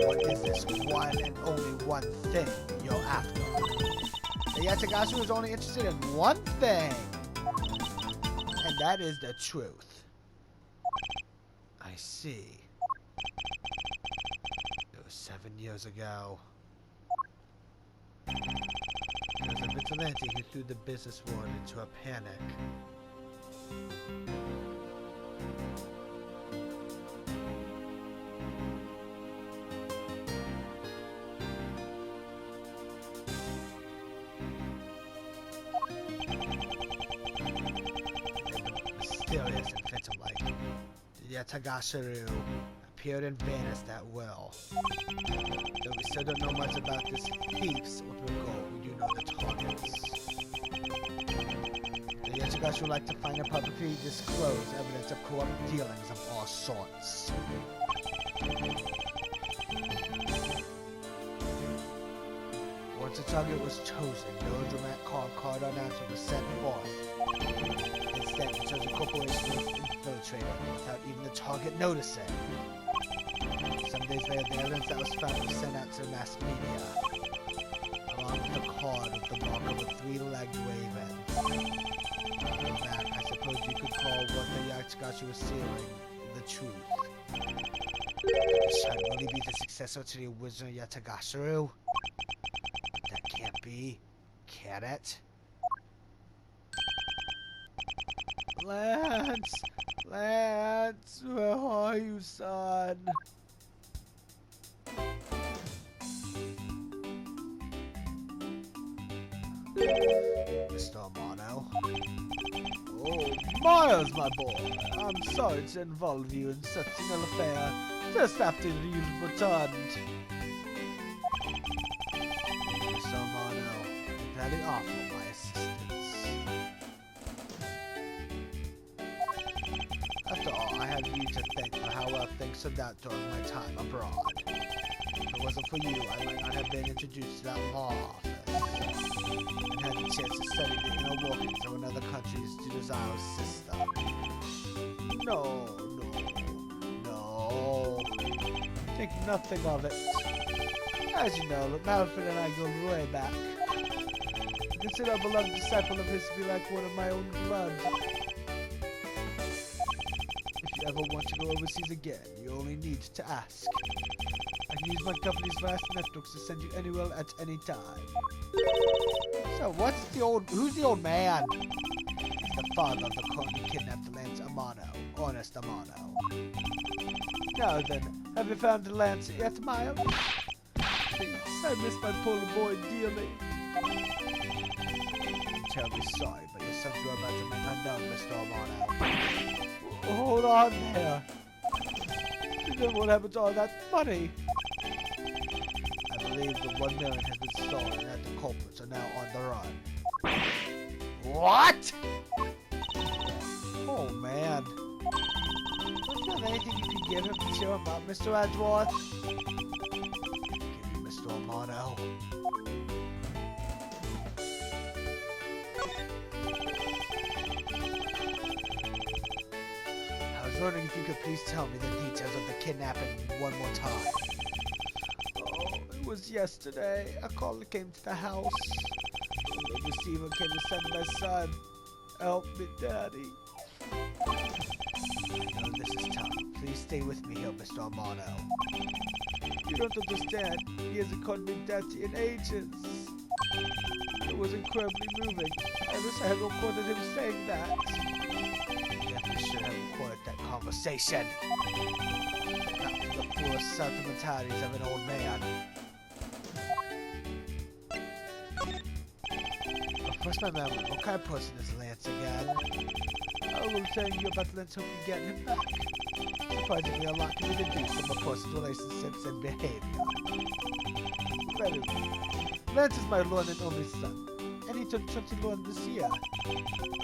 What is this one and only one thing you're after? The Yatagashi is only interested in one thing, and that is the truth. I see. It was 7 years ago. There was a vigilante who threw the business world into a panic. Mysterious and phantom-like, the Yatagashiro appeared and vanished at will. Though we still don't know much about this thief's ultimate goal, we do know the targets. The Yatagashi would like to find and publicly disclose evidence of corrupt dealings of all sorts. Once a target was chosen, no dramatic card announcement was sent forth. Instead, the chosen corporation was infiltrated without even the target noticing. Some days later, the evidence that was found was sent out to the mass media, along with a card with the mark of a three-legged raven. From that, I suppose you could call what the Yatagashi was sealing the truth. Should really be the successor to the original Yatagashiro? That can't be. Can it? Lance! Lance! Where are you, son? Mr. Amano? Oh, Miles, my boy! I'm sorry to involve you in such an affair just after you've returned. Mr. Amano, I'm very awful my assistance. After all, I have you to thank for how well things turned out during my time abroad. If it wasn't for you, I might not have been introduced to that law office and had the chance to study the inner workings of another country's judicial system. No. Think nothing of it. As you know, Malfred and I go way back. I consider a beloved disciple of his to be like one of my own blood. If you ever want to go overseas again, you only need to ask. I can use my company's vast networks to send you anywhere at any time. So who's the old man? He's the father of the currently kidnapped Lance Amano, Honest Amano. Now then, have you found the Lance yet, Miles? Please, I miss my poor boy dearly. I'm terribly sorry, but your sons are about to remain unknown, Mr. Amano. Hold on there. Then what happened to all that money? I believe the 1 million has been stolen and that the culprits are now on the run. What? Oh man. Don't you have anything you can give him to cheer him up, Mr. Edgeworth? Give me Mr. Amano. I was wondering if you could please tell me the details of the kidnapping one more time. Oh, it was yesterday. A caller came to the house. The receiver came to send my son. Help me, Daddy. I know this is tough. Please stay with me here, Mr. Amano. You don't understand. He hasn't called me Daddy in ages. It was incredibly moving. I wish I had recorded him saying that. You should have recorded that conversation. Not for the foolish sentimentalities of an old man. Refresh my memory. What kind of person is Lance again? I was telling you about Lance hope you get him back. Surprisingly, a lot can be deduced from a person's relationships and behavior. Very well. Lance is my Lord and only son, and he turned 21 this year.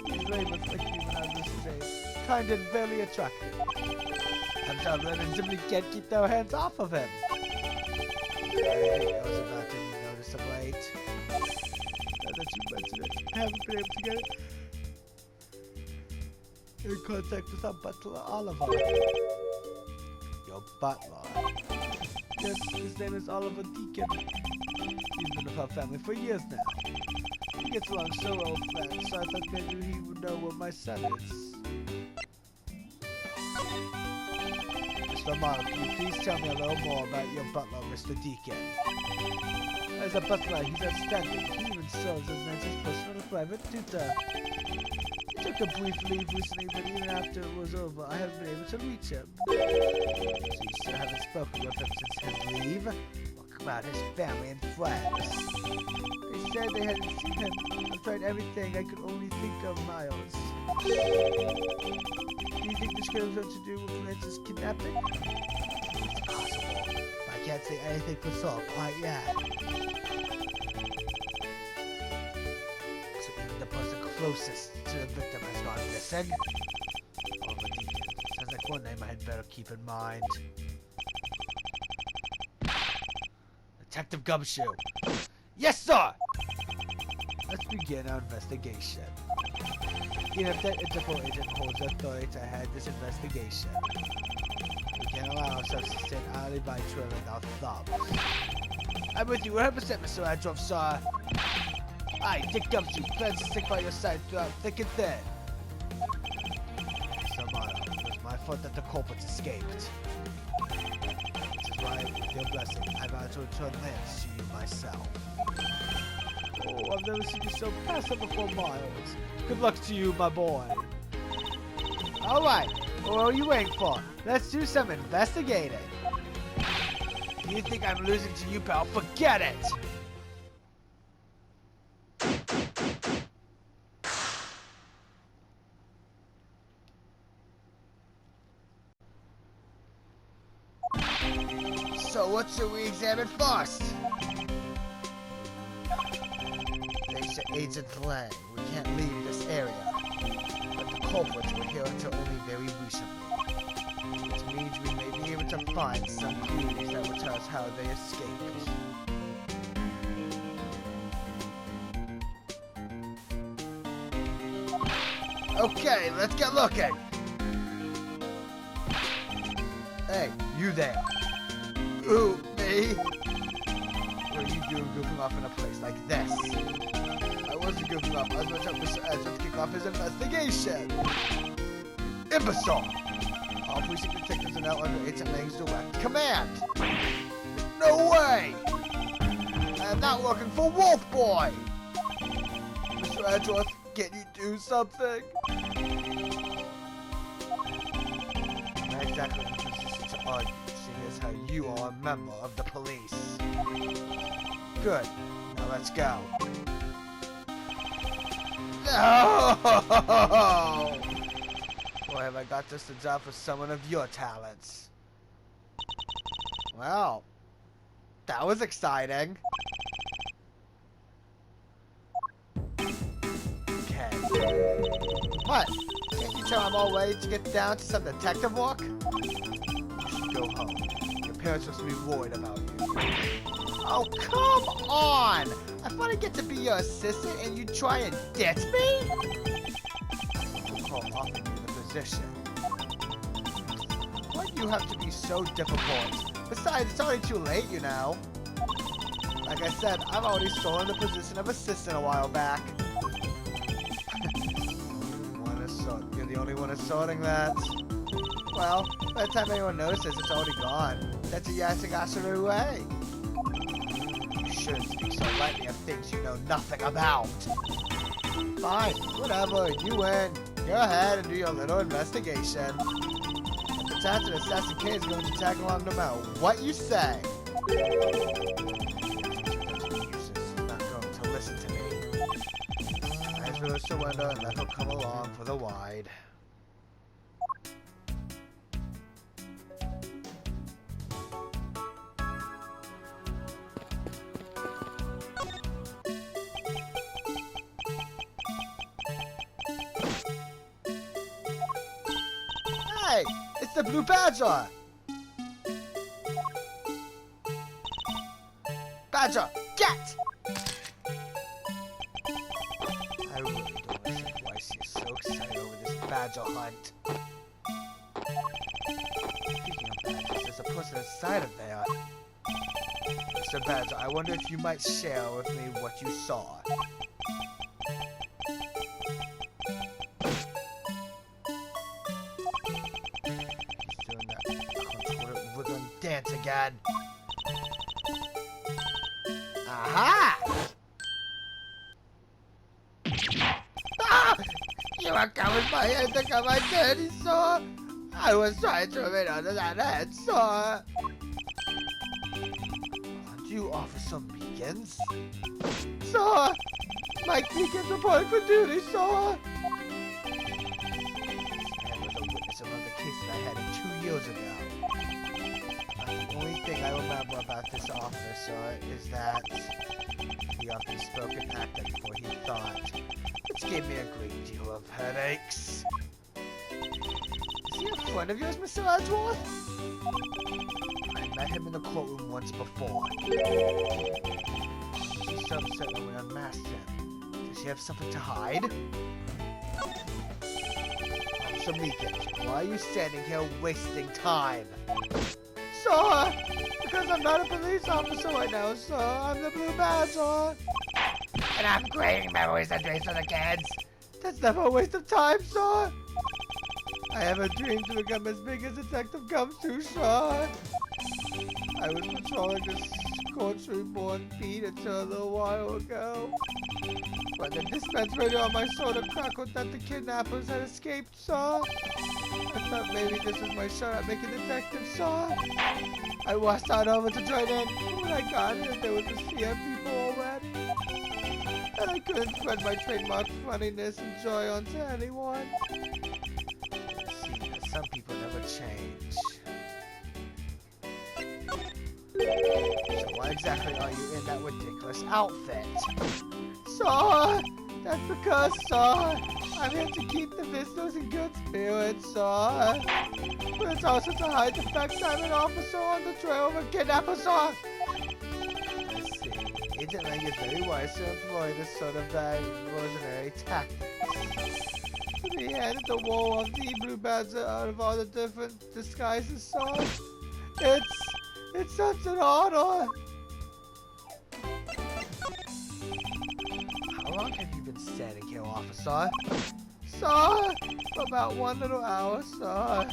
He's very much like me when I was his age. Kind and very attractive. I'm sure Ren simply can't keep their hands off of him. Anything else about him you noticed of late? Now that you mention it, I haven't been able to get in contact with our butler, Oliver. Your butler? this. His name is Oliver Deacon. He's been with our family for years now. He gets along so well with friends, so I thought maybe he would know where my son is. Mr. Mark, can you please tell me a little more about your butler, Mr. Deacon? As a butler, he's outstanding. He even serves as Nancy's personal private tutor. He took a brief leave recently, but even after it was over, I haven't been able to reach him. So you still haven't spoken with him since his leave? What about his family and friends? They said they hadn't seen him. I've tried everything. I could only think of Miles. Do you think this could have something to do with Lance's kidnapping? It's possible, but I can't say anything for sure quite yet. So even the person closest to the victim has gone missing? Oliver Deacon. Sounds like one name I had better keep in mind. Detective Gumshoe. Yes, sir! Let's begin our investigation. Even if that Interpol agent holds authority to head this investigation, we can't allow ourselves to stand idly by twiddling our thumbs. I'm with you 100%, Mr. Adolf, sir. Aye, Dick Gumshoe plans to stick by your side throughout thick and thin. Mr. Marlowe, it was my fault that the culprits escaped. Which is why, with your blessing, I vow to return Lance to you myself. Oh, I've never seen you so passive before, Miles. Good luck to you, my boy. Alright, what are you waiting for? Let's do some investigating. If you think I'm losing to you, pal, forget it! So what should we examine first? Thanks to Agent Lang, we can't leave this area. But the culprits were here until only very recently. Which means we may be able to find some clues that will tell us how they escaped. Okay, let's get looking! Hey, you there! Ooh, me? What are you doing goofing off in a place like this? I wasn't goofing off. I was going to tell Mr. Ezra to kick off his investigation. Imbecile! All precinct detectives are now under Agent Lang's direct command. No way! I am not working for Wolf Boy! Mr. Edgeworth, can you do something? Not exactly in a position to argue, seeing as how you are a member of the police. Good. Now let's go. No! Boy, have I got just the job for someone of your talents. Well, that was exciting. Okay. What? Can't you tell I'm all ready to get down to some detective work? You should go home. Your parents will be worried about you. Oh, come on! I thought I'd get to be your assistant and you try and ditch me? I'll offer you the position. Why do you have to be so difficult? Besides, it's already too late, you know. Like I said, I've already stolen the position of assistant a while back. You're the only one assorting that. Well, by the time anyone notices, it's already gone. That's a Yasagashiro way. You shouldn't speak so lightly of things you know nothing about. Fine, whatever, you win. Go ahead and do your little investigation. The talented Assassin K is going to tag along no matter what you say. She's not going to listen to me. I will surrender and let her come along for the ride. Hey, it's the Blue Badger! Badger, get! I really don't understand why she's so excited over this badger hunt. Speaking of badgers, there's a person inside of there. Mr. Badger, I wonder if you might share with me what you saw. He's doing that contorted wiggling dance again. Aha! Ah! You are coming my head to cut my dirty saw. I was trying to remain under that head saw. Aren't you Officer Meekins? Saw! Mike Meekins reporting for duty, saw! This man was a witness of one of the cases I had 2 years ago. The only thing I remember about this officer is that he often spoke and acted before he thought, which gave me a great deal of headaches. Is he a friend of yours, Mr. Edgeworth? I met him in the courtroom once before. He was so upset when we unmasked him. Does he have something to hide? Officer Meekins, why are you standing here wasting time? Sir! Because I'm not a police officer right now, sir. I'm the Blue Badger. And I'm creating memories and dreams for the kids. That's never a waste of time, sir. I have a dream to become as big as Detective Gumshoe, sir. I was patrolling this Scorch-reborn beat until a little while ago. When the dispense radio on my soda crackled that the kidnappers had escaped, sir. I thought maybe this was my shot at making detective, sir. I rushed on over to join in. When I got here, there was a sea of people already. And I couldn't spread my trademark funniness and joy onto anyone. See, some people never change. So why exactly are you in that ridiculous outfit? Sir, that's because, sir, I'm here to keep the visitors in good spirits, sir. But it's also to hide the fact I'm an officer on the trail of a kidnapper, sir. I see. Agent Lang is very wise to employ this sort of revolutionary tactics. He handed the role of the Blue Badger out of all the different disguises, sir. It's such an honor. How long have you been standing here, officer? Sir, for about 1 little hour, sir.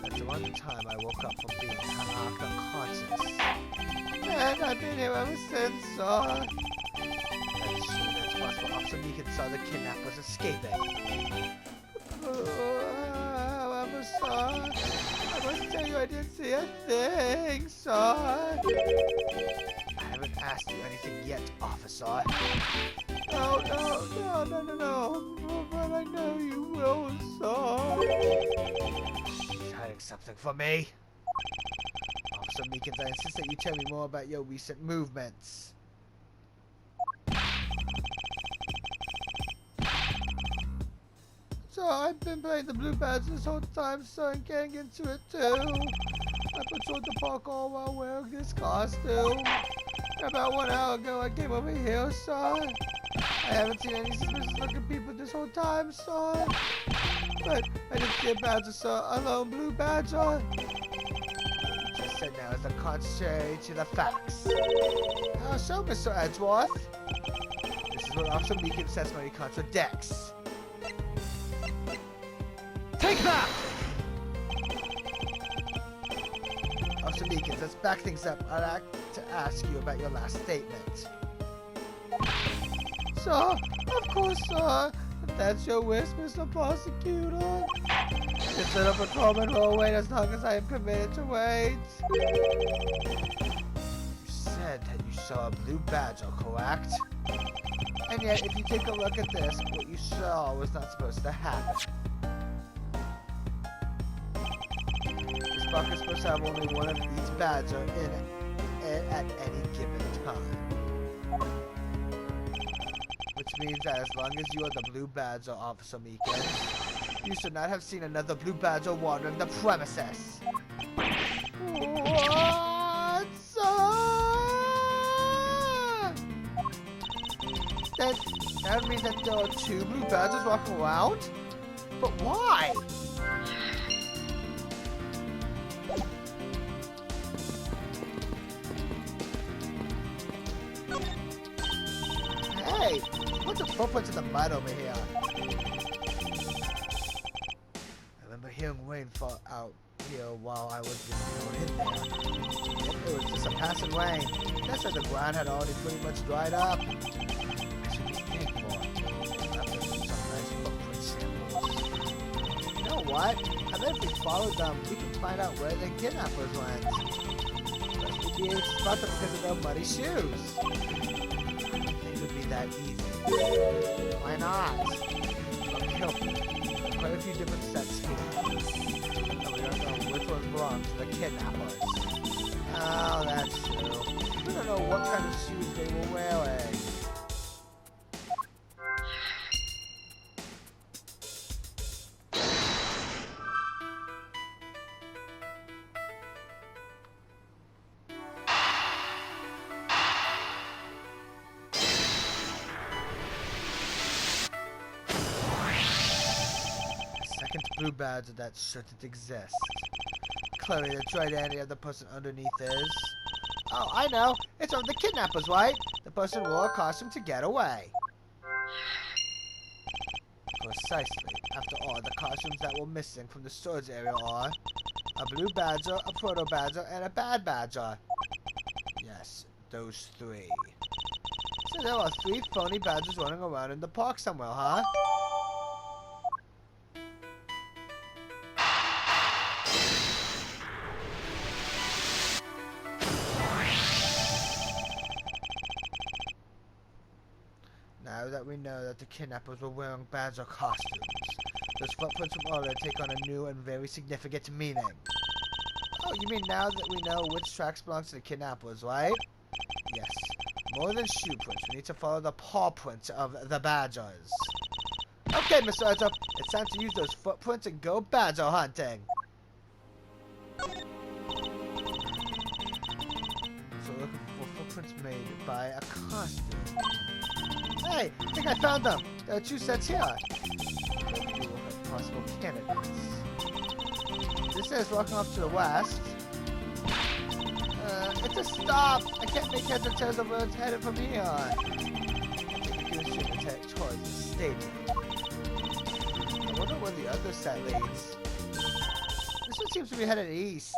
That's around the time I woke up from being knocked unconscious. And I've been here ever since, sir. That's possible. Officer Meekins saw the kidnappers escaping. However, sir, I must tell you I didn't see a thing, sir. I haven't asked you anything yet, officer. No. But I know you will, sir. He's hiding something from me. Officer Meekins, I insist that you tell me more about your recent movements. So I've been playing the Blue Badger this whole time, sir, and getting into it too. I patrolled the park all while wearing this costume. About 1 hour ago, I came over here, sir. I haven't seen any suspicious looking people this whole time, sir. But I didn't see a badger, sir. A lone Blue Badger. What you just said now is the contrary to the facts. How so, Mr. Edgeworth? This is what Officer Meekins says when he contradicts. Take that! Officer Meekins, let's back things up. I'd like to ask you about your last statement. Sir, of course, sir. If that's your wish, Mr. Prosecutor. This little patrolman will wait as long as I am permitted to wait. You said that you saw a Blue Badger, correct? And yet, if you take a look at this, what you saw was not supposed to happen. This buck is supposed to have only one of each badger in it at any given time. Which means that as long as you are the Blue Badger, Officer Meekins, you should not have seen another Blue Badger wandering the premises. What, sir? That means that there are 2 Blue Badgers walking around? But why? Hey! What's the footprints in the mud over here? I remember hearing rain fall out here while I was being thrown in there. Yep, it was just a passing rain. That said the ground had already pretty much dried up. I should be thankful. After some nice footprint samples. You know what? I bet if we follow them, we can find out where the kidnappers went. Plus, we'd be able to spot them because of their muddy shoes. I don't think it would be that easy. Why not? Okay, there are quite a few different sets here. And we don't know which ones belong to the kidnappers. Oh, that's true. We don't know what kind of shoes they were wearing. Blue badge that shouldn't exist. Clearly, the tried any other person underneath is. Oh, I know. It's from the kidnappers, right? The person wore a costume to get away. Precisely. After all, the costumes that were missing from the storage area are a blue badger, a proto badger, and a bad badger. Yes, those three. So there are 3 phony badgers running around in the park somewhere, huh? Now that we know that the kidnappers were wearing badger costumes, those footprints from earlier take on a new and very significant meaning. Oh, you mean now that we know which tracks belong to the kidnappers, right? Yes. More than shoe prints, we need to follow the paw prints of the badgers. Okay, Mr. Edger, it's time to use those footprints and go badger hunting. So looking for footprints made by a costume. Hey, I think I found them. There are 2 sets here. Possible candidates. This says walking off to the west. It's a stop. I can't make heads or tails of where it's headed from here. I think you assume it's headed towards the stadium. I wonder where the other set leads. This one seems to be headed east.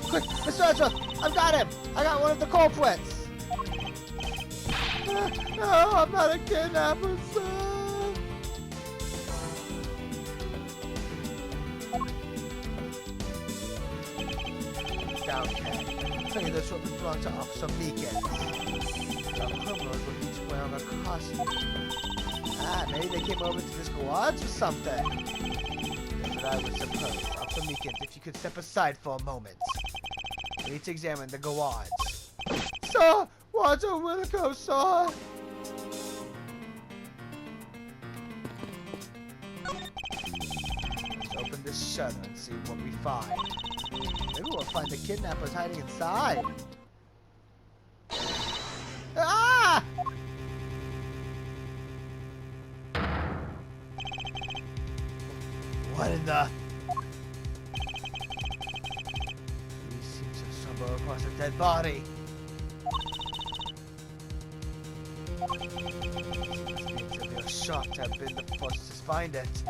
Quick, Mr. Edger, I've got him! I got one of the culprits! No, I'm not a kidnapper, sir! Okay. Tell you this what belong to Officer Meekins. The criminals were each wearing a costume. Ah, maybe they came over to this garage or something. That's what I would suppose. Officer Meekins, if you could step aside for a moment. We need to examine the garage. Sir! Watch a Wilco, sir! Let's open this shutter and see what we find. Maybe we'll find the kidnappers hiding inside. Ah! What in the... He seems to stumble across a dead body. Seems to be a shock to have been the first to find it.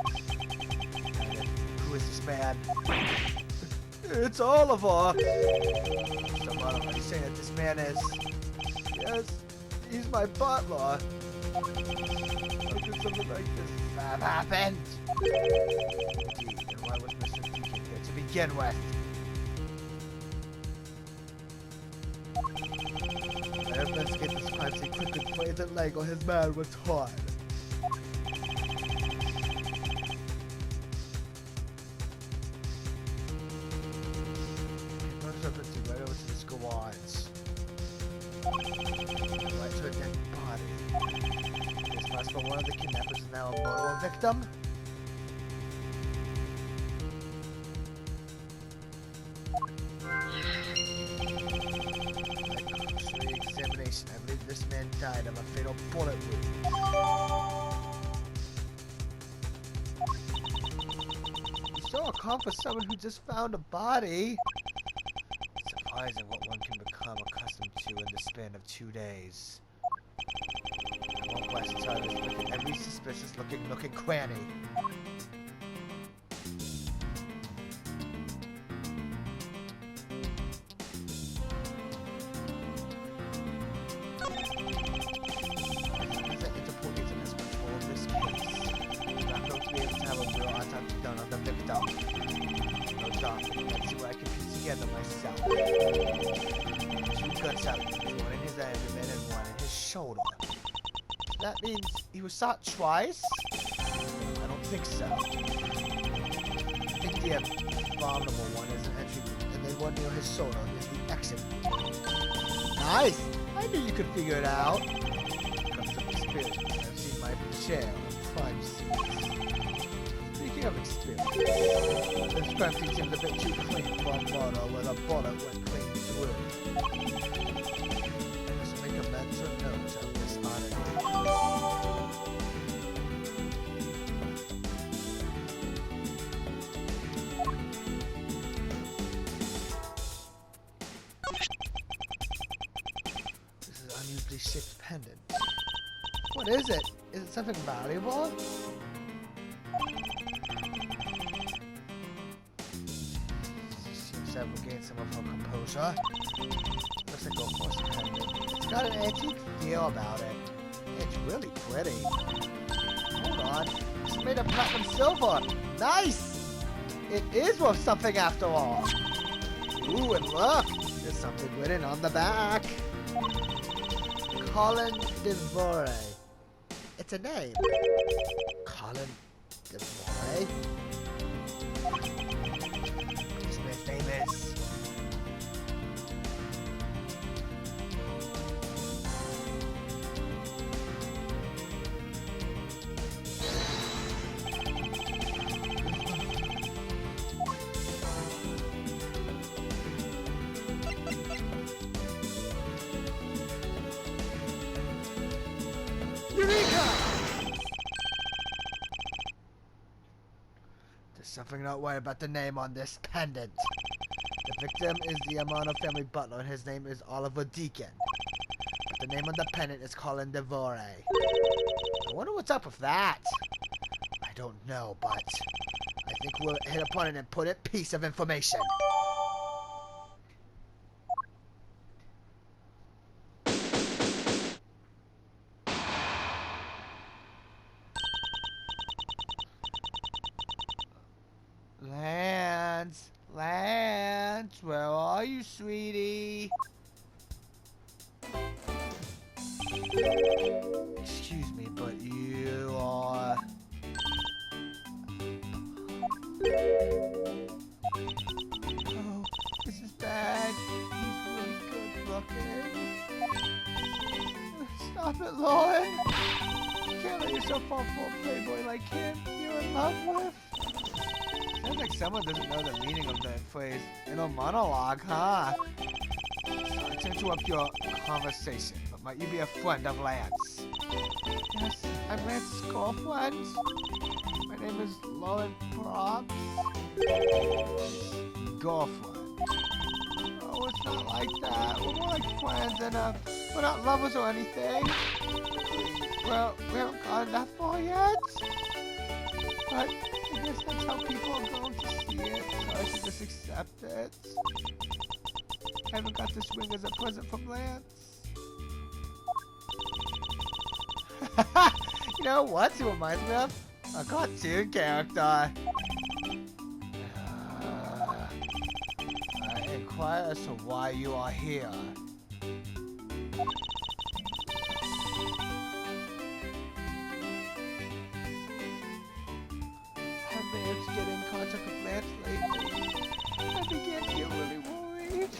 Who is this man? It's Oliver! Someone, what are you saying that this man is? Yes, he's my butler. How could something like this have happened? Indeed, and why was Mr. Meekins here to begin with? I investigate this crime scene quickly before Agent Leg or his man return. Right over to this garage. Right to a dead body. It's possible one of the kidnappers is now a mortal victim. Examination. I believe this man died of a fatal bullet wound. So calm for someone who just found a body. It's surprising what one can become accustomed to in the span of 2 days. I won't waste time looking at every suspicious looking nook and cranny. Myself. 2 gunshots, one in his abdomen and one in his shoulder. That means he was shot twice? I don't think so. I think the abominable one is an entry wound, and then one near his shoulder is the exit wound. Nice! I knew you could figure it out. Comes from experience. I've seen my share of crime scenes. Speaking of experience, this crime scene seems a bit too clean for a murder where the bullet went clean through. Let's make a mental note of this oddity. This is an unusually shaped pendant. What is it? Is it something valuable? Regain some of her composure. Looks like a horse pendant. It's got an antique feel about it. It's really pretty. Hold on. It's made of platinum silver. Nice! It is worth something after all. Ooh, and look! There's something written on the back. Colin DeVore. It's a name. Colin DeVore? Famous. Eureka! There's something not right about the name on this pendant. The victim is the Amano family butler, and his name is Oliver Deacon. But the name on the pendant is Colin DeVore. I wonder what's up with that. I don't know, but I think we'll hit upon an important piece of information. Lance, where are you, sweetie? Excuse me, but you are... Oh, this is bad. He's really good looking. Stop it, Lauren. You can't let yourself fall for a playboy like him you're in love with. Sounds like someone doesn't know the meaning of that phrase in a monologue, huh? Sorry to interrupt your conversation, but might you be a friend of Lance? Yes, I'm Lance's girlfriend. My name is Lauren Props. Girlfriend. Oh, it's not like that. We're more like friends, and we're not lovers or anything. Well, we haven't gone that far yet. But I guess that's how people are going to see it, so I should just accept it. I haven't got this ring as a present from Lance. You know what he reminds me of? A cartoon character. I inquire as to why you are here. To get in contact with Lance lately, I began to get really worried.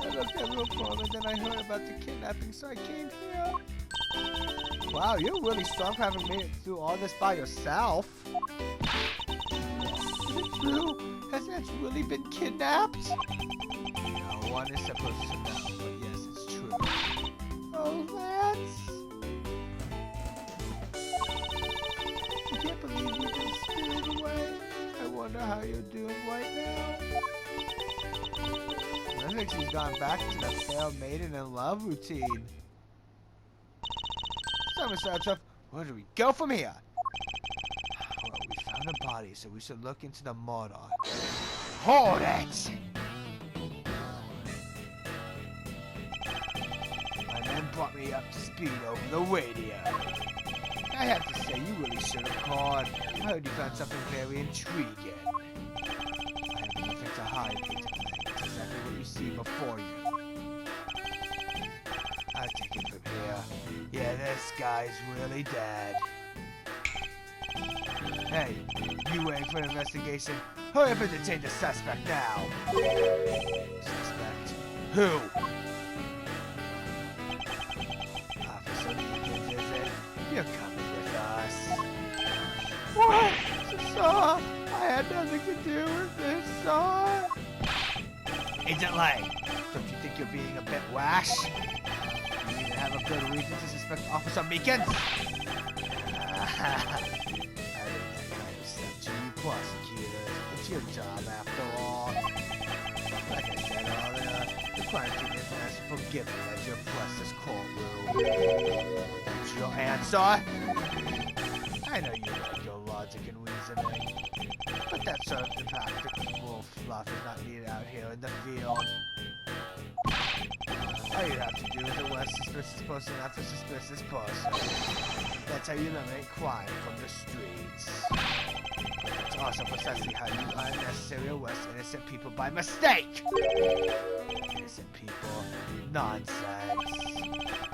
I looked everywhere for him, and then I heard about the kidnapping, so I came here. Wow, you're really strong for having made it through all this by yourself. Is it true? Has Lance really been kidnapped? No one is supposed to know, but yes, it's true. Oh, Lance! I can't believe you've been spirited away. I wonder how you're doing right now. Looks like she's gone back to the failed maiden in love routine. Summer starts off. Where do we go from here? Well, we found a body, so we should look into the murder. Hold it! My men brought me up to speed over the radio. I have to say, you really should have called. I heard you found something very intriguing. I have nothing to hide, It's exactly what you see before you. I'll take it from here. Yeah, this guy's really dead. Hey, you waiting for an investigation? Hurry up and detain the suspect now. Suspect? Who? Officer Meekins, is it? You're coming with us. What? Sir, I had nothing to do with this, sir. Agent Lang, don't you think you're being a bit rash? You even have a good reason to suspect Officer Meekins? I think that kind of stuff to you prosecutors. It's your job after all. Like I said earlier, the crime team isn't as forgiving as your precious courtroom. That's your answer? I know you like your logic and reasoning, but that sort of impractical fluff is not needed out here in the field. All you have to do is arrest suspicious person after suspicious person. That's how you eliminate crime from the streets. It's also precisely how you unnecessarily arrest innocent people by mistake! Innocent people. Nonsense.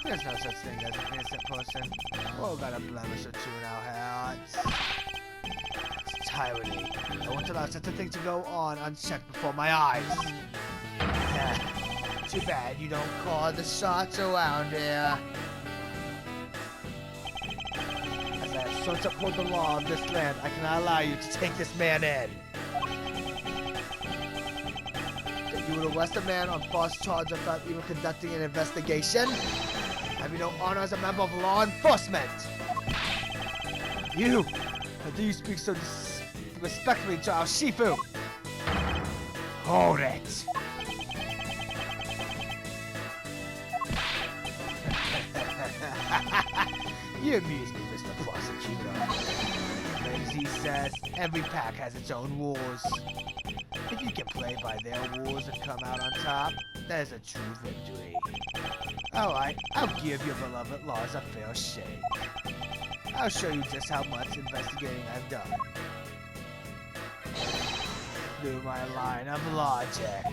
There's no such thing as an innocent person. We've all got a blemish or two in our hearts. It's tyranny. I won't allow such a thing to go on unchecked before my eyes. Too bad you don't call the shots around here. As I have sought to uphold the law of this land, I cannot allow you to take this man in. That you would arrest a man on false charge without even conducting an investigation? Have you no honor as a member of law enforcement? You! How do you speak so respectfully to our Shifu? Hold it! You amuse me, Mr. Prosecutor. As he says, every pack has its own rules. If you can play by their rules and come out on top, that is a true victory. Alright, I'll give your beloved laws a fair shake. I'll show you just how much investigating I've done. Through my line of logic.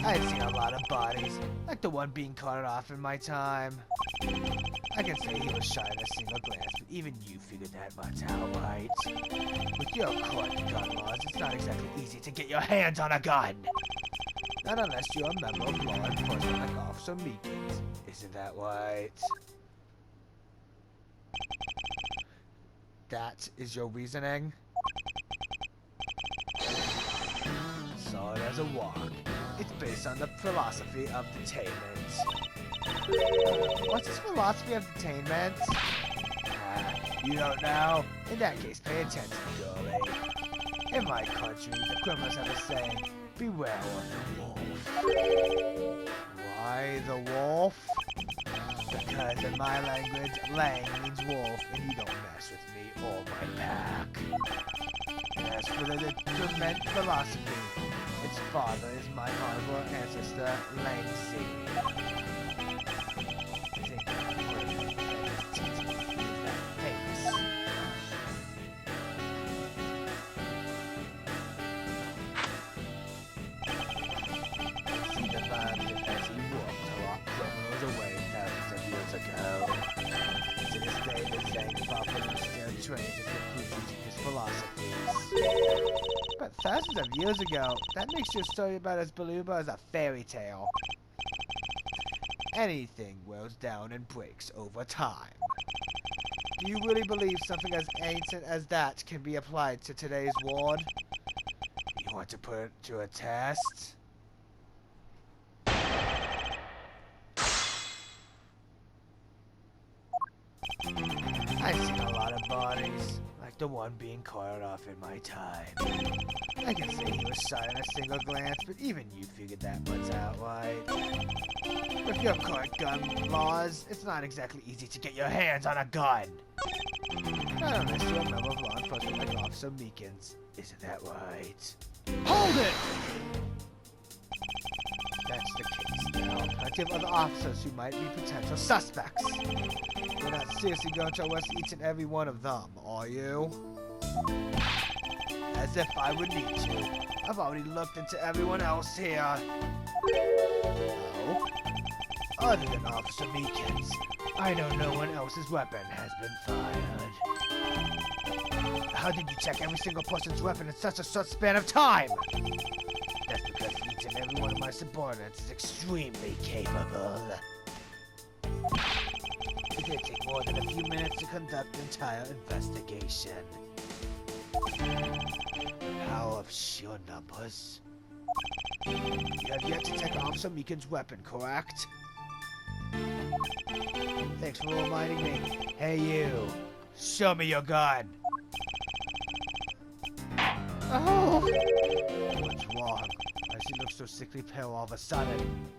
I've seen a lot of bodies, like the one being carted off in my time. I can say he was shot in a single glance, but even you figured that much out, right? With your court gun laws, it's not exactly easy to get your hands on a gun. Not unless you're a member of law enforcement like Officer Meekins. Isn't that right? That is your reasoning? Solid as a rock. It's based on the philosophy of detainment. What's this philosophy of detainment? You don't know? In that case, pay attention, girlie. In my country, the criminals have a saying, beware of the wolf. Why the wolf? Because in my language, lang means wolf, and you don't mess with me or my pack. As for the determined philosophy, its father is my honorable ancestor, Lang Z. But thousands of years ago, that makes your story about as believable as a fairy tale. Anything wears down and breaks over time. Do you really believe something as ancient as that can be applied to today's world? You want to put it to a test? bodies, like the one being carted off in my time. I can say he was shot in a single glance, but even you figured that much out, right? With your current gun laws, it's not exactly easy to get your hands on a gun. Not unless you're a member of law enforcement like Officer Meekins. Isn't that right? Hold it! That's the case. There are plenty of other officers who might be potential suspects. You're not seriously going to arrest each and every one of them, are you? As if I would need to. I've already looked into everyone else here. No. Other than Officer Meekins, I know no one else's weapon has been fired. How did you check every single person's weapon in such a short span of time? That's because each and every one of my subordinates is extremely capable. It did take more than a few minutes to conduct the entire investigation. How of sheer numbers? You have yet to check Officer Meekins' weapon, correct? Thanks for reminding me. Hey you, show me your gun. Oh! What's wrong? Why does he look so sickly pale all of a sudden?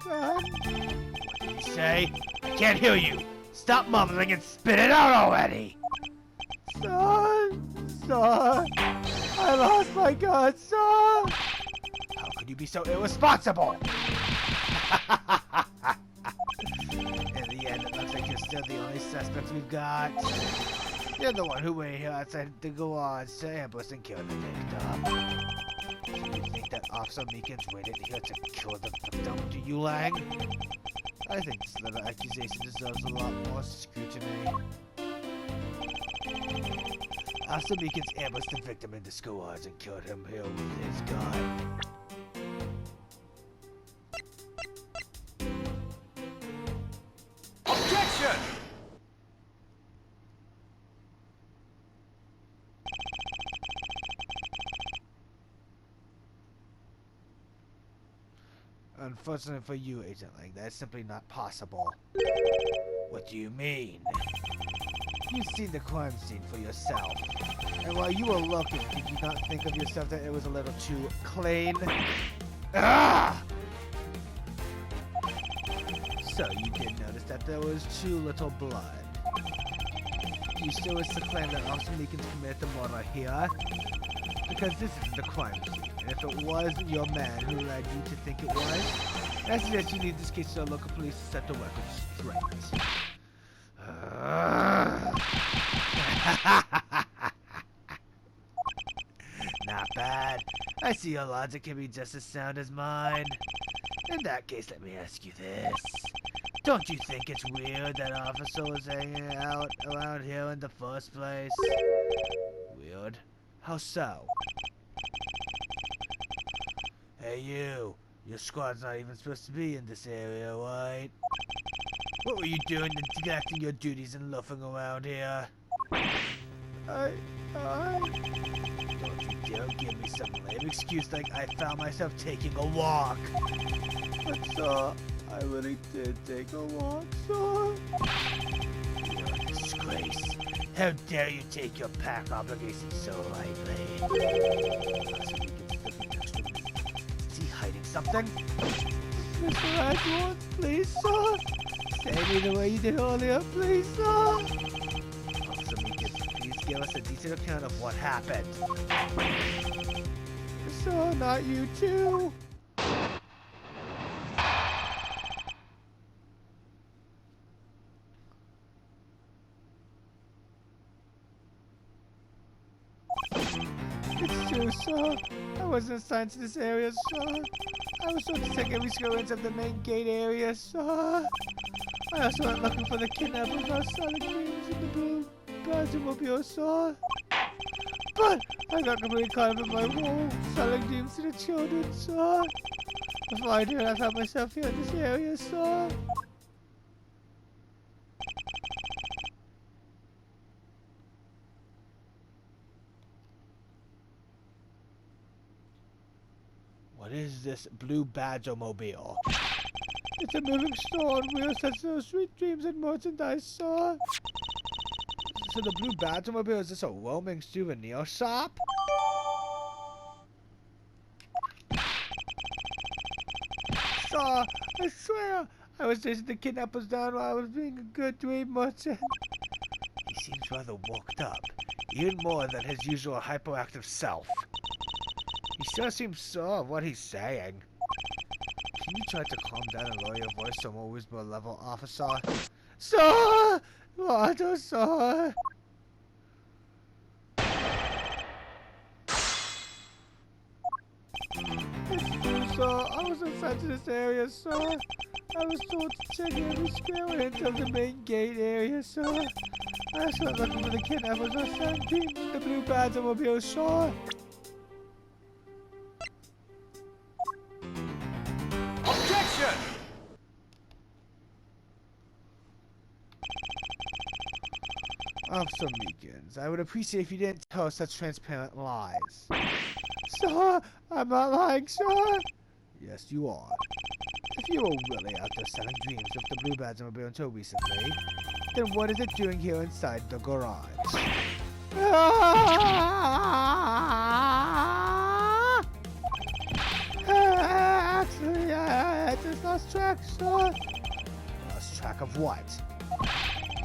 Gun? What did you say? I can't hear you! Stop mumbling and spit it out already! Son! Son! I lost my gun, son! How could you be so irresponsible? In the end, it looks like you're still the only suspect we've got. You're the one who waited here outside the garage to ambush and kill the victim. Do you think that Officer Meekins waited here to kill the victim, do you, Lang? I think this little accusation deserves a lot more scrutiny. Officer Meekins ambushed the victim in the garage and killed him here with his gun. Objection! Unfortunately for you, Agent Lang, that's simply not possible. What do you mean? You've seen the crime scene for yourself. And while you were looking, did you not think of yourself that it was a little too clean? Ah! So you did notice that there was too little blood. You still wish to claim that Officer Meekins committed the murder here? Because this isn't the crime scene, and if it was your man who led you to think it was, I suggest you leave this case to the local police to set the record straight. Not bad. I see your logic can be just as sound as mine. In that case, let me ask you this. Don't you think it's weird that Officer was hanging out around here in the first place? Weird? How so? Hey you, your squad's not even supposed to be in this area, right? What were you doing neglecting your duties and loafing around here? Don't you dare give me some lame excuse like I found myself taking a walk. But sir, I really did take a walk, sir. You're a disgrace. How dare you take your pack obligations so lightly? Is he hiding something? Mr. Edgeworth, please, sir. Say me the way you did earlier, please, sir. Officer Meekins, please give us a decent account of what happened. Sir, not you too. It's true, sir. I wasn't assigned to this area, sir. I was told to take every square inch of the main gate area, sir. I also went looking for the kidnapper of our solid dreams in the blue Bazimobile, sir. But I got completely caught up in my role, selling dreams to the children, sir. Before I did, I found myself here in this area, sir. What is this blue Badger-mobile? It's a moving store on wheels that sells sweet dreams and merchandise, sir. So the Blue Badgermobile, is this a roaming souvenir shop? Sir, I swear, I was chasing the kidnappers down while I was being a good dream merchant. He seems rather worked up, even more than his usual hyperactive self. He sure seems sure of what he's saying. Can you try to calm down and lower your voice to a more reasonable level, officer? Sir! What, sir? Sir, I was inside this area, sir. I was told to check every square inch of the main gate area, sir. I was not looking for the kidnappers or something. The Blue Badgermobile, sir. Objection! Officer Meekins, I would appreciate if you didn't tell such transparent lies. Sir, I'm not lying, sir. Yes, you are. If you were really out there selling dreams with the Blue Badgermobile until recently, then what is it doing here inside the garage? Actually, I just lost track, sir. Lost track of what?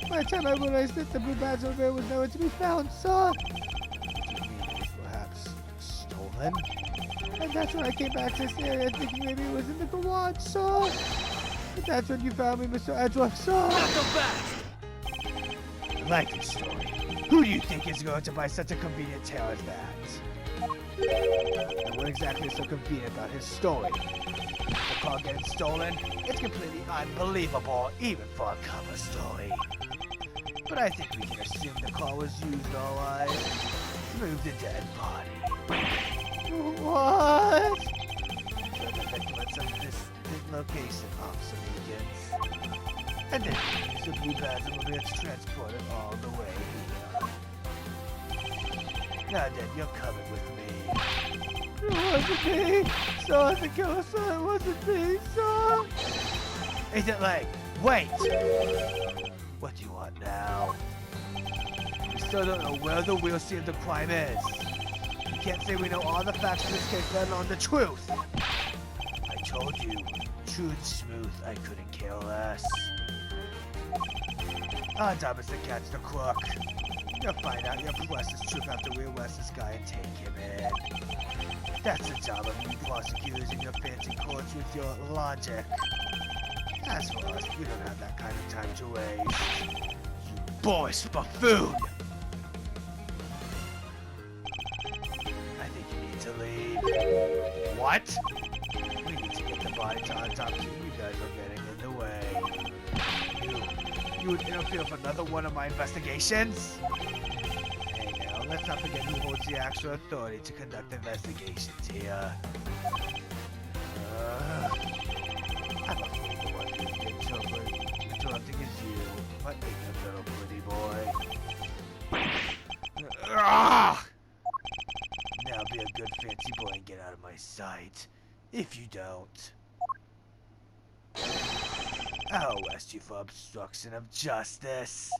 By the time I realized that the Blue Badgermobile was nowhere to be found, sir. What do you mean it was perhaps stolen? And that's when I came back to this area thinking maybe it was in the garage, sir. But that's when you found me, Mr. Edgeworth, sir. Not so fast! I like this story. Who do you think is going to buy such a convenient tale as that? And what exactly is so convenient about his story? The car getting stolen? It's completely unbelievable, even for a cover story. But I think we can assume the car was used alright. Move the dead body. What? So the victim at some distant location, Officer Meekins. And then use the Blue Badgermobile to transport it all the way here. Now then, you're coming with me. It wasn't me! So the killer, sir, it wasn't me, sir! Agent Lang, wait! What do you want now? We still don't know where the real scene of the crime is. You can't say we know all the facts in this case, let alone the truth. I told you, truth smooth, I couldn't care less. Our job is to catch the crook. You'll find out your precious truth after we arrest this guy and take him in. That's the job of you prosecutors in your fancy courts with your logic. As for us, we don't have that kind of time to waste. You boyish buffoon! I think you need to leave. What? We need to get the body to autopsy. You guys are getting in the way. You would interfere with another one of my investigations? Hey now, let's not forget who holds the actual authority to conduct investigations here. I'm afraid the one who's interrupting is you. But ain't a little pretty boy. Now be a good fancy boy and get out of my sight. If you don't, I'll arrest you for obstruction of justice.